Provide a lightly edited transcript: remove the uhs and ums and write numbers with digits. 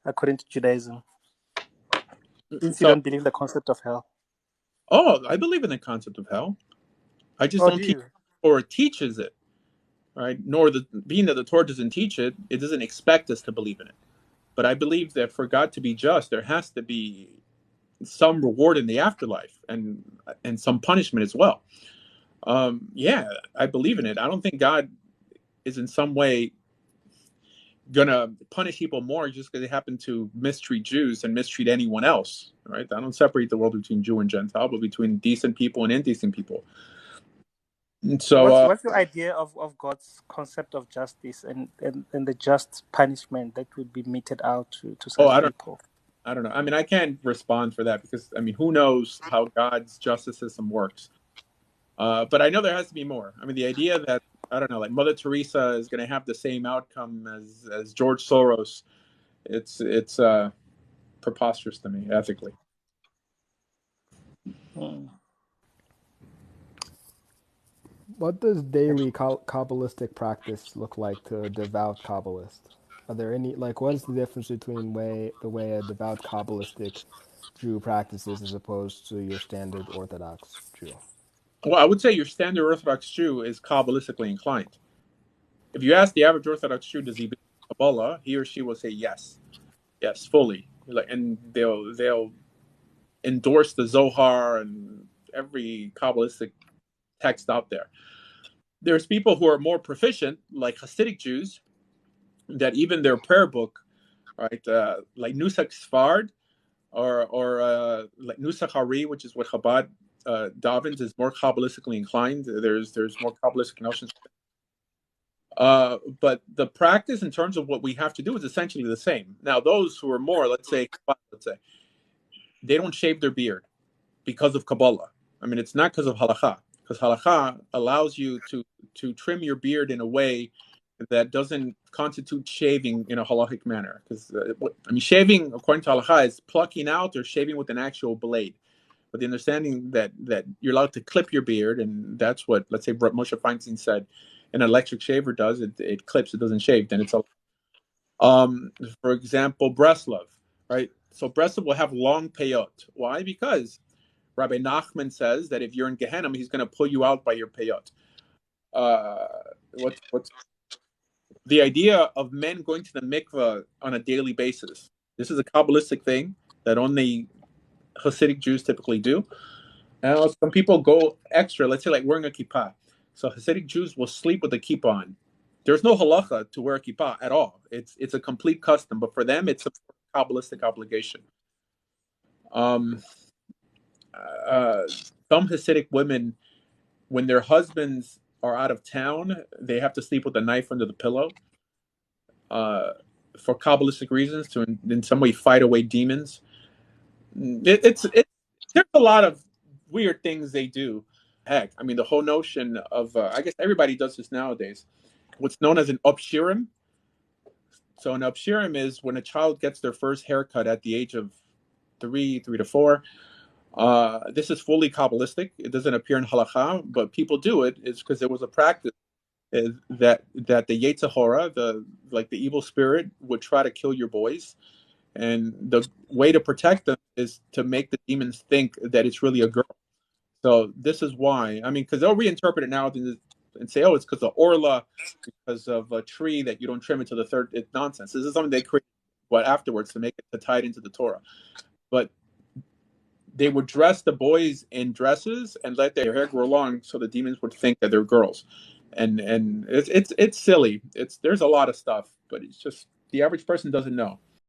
according to Judaism? Since you So, don't believe the concept of hell. I believe in the concept of hell. I just Oh, don't do teach you? or teaches it, right? Nor being that the Torah doesn't teach it, it doesn't expect us to believe in it. But I believe that for God to be just, there has to be some reward in the afterlife and some punishment as well. Yeah, I believe in it. I don't think God is in some way gonna punish people more just because they happen to mistreat Jews and mistreat anyone else, right? I don't separate the world between Jew and Gentile, but between decent people and indecent people. And so, What's your idea of God's concept of justice and the just punishment that would be meted out to oh, such people? I don't know. I mean, I can't respond for that because I mean, who knows how God's justice system works? But I know there has to be more. I mean, the idea that I don't know, like Mother Teresa is going to have the same outcome as George Soros, it's preposterous to me ethically. Hmm. What does daily Kabbalistic practice look like to a devout Kabbalist? Are there any, like, what is the difference between the way a devout Kabbalistic Jew practices as opposed to your standard Orthodox Jew? Well, I would say your standard Orthodox Jew is Kabbalistically inclined. If you ask the average Orthodox Jew, does he believe in Kabbalah? He or she will say yes, yes, fully. Like, and they'll endorse the Zohar and every Kabbalistic text out there. There's people who are more proficient, like Hasidic Jews, that even their prayer book, right, like Nusach Sfard or like Nusach Hari, which is what Chabad davens, is more Kabbalistically inclined. There's more Kabbalistic notions. But the practice in terms of what we have to do is essentially the same. Now, those who are more, let's say, they don't shave their beard because of Kabbalah. I mean, it's not because of halakha, because halakha allows you to trim your beard in a way that doesn't constitute shaving in a halachic manner. Because I mean, shaving according to halakha is plucking out or shaving with an actual blade. But the understanding that you're allowed to clip your beard, and that's what, let's say, Moshe Feinstein said, an electric shaver does. It clips, it doesn't shave. Then it's a for example, Breslov, right? So Breslov will have long peyot. Why? Because Rabbi Nachman says that if you're in Gehenna, he's going to pull you out by your peyot. What's the idea of men going to the mikveh on a daily basis? This is a Kabbalistic thing that only Hasidic Jews typically do. Now, some people go extra, let's say like wearing a kippah. So Hasidic Jews will sleep with a kippah on. There's no halacha to wear a kippah at all. It's a complete custom, but for them, it's a Kabbalistic obligation. Some Hasidic women, when their husbands are out of town, they have to sleep with a knife under the pillow for Kabbalistic reasons to in some way fight away demons. There's a lot of weird things they do. Heck, I mean, the whole notion of I guess everybody does this nowadays. What's known as an upshirim. So an upshirim is when a child gets their first haircut at the age of three to four. This is fully Kabbalistic. It doesn't appear in halakha, but people do it. It's because there was a practice that the Yetzer Hara, the evil spirit, would try to kill your boys, and the way to protect them is to make the demons think that it's really a girl. So this is why. I mean, because they'll reinterpret it now and say, "Oh, it's because of Orla, because of a tree that you don't trim it to the third." It's nonsense. This is something they created, but afterwards to make it to tie it into the Torah. But they would dress the boys in dresses and let their hair grow long, so the demons would think that they're girls. And it's silly. There's a lot of stuff, but it's just the average person doesn't know.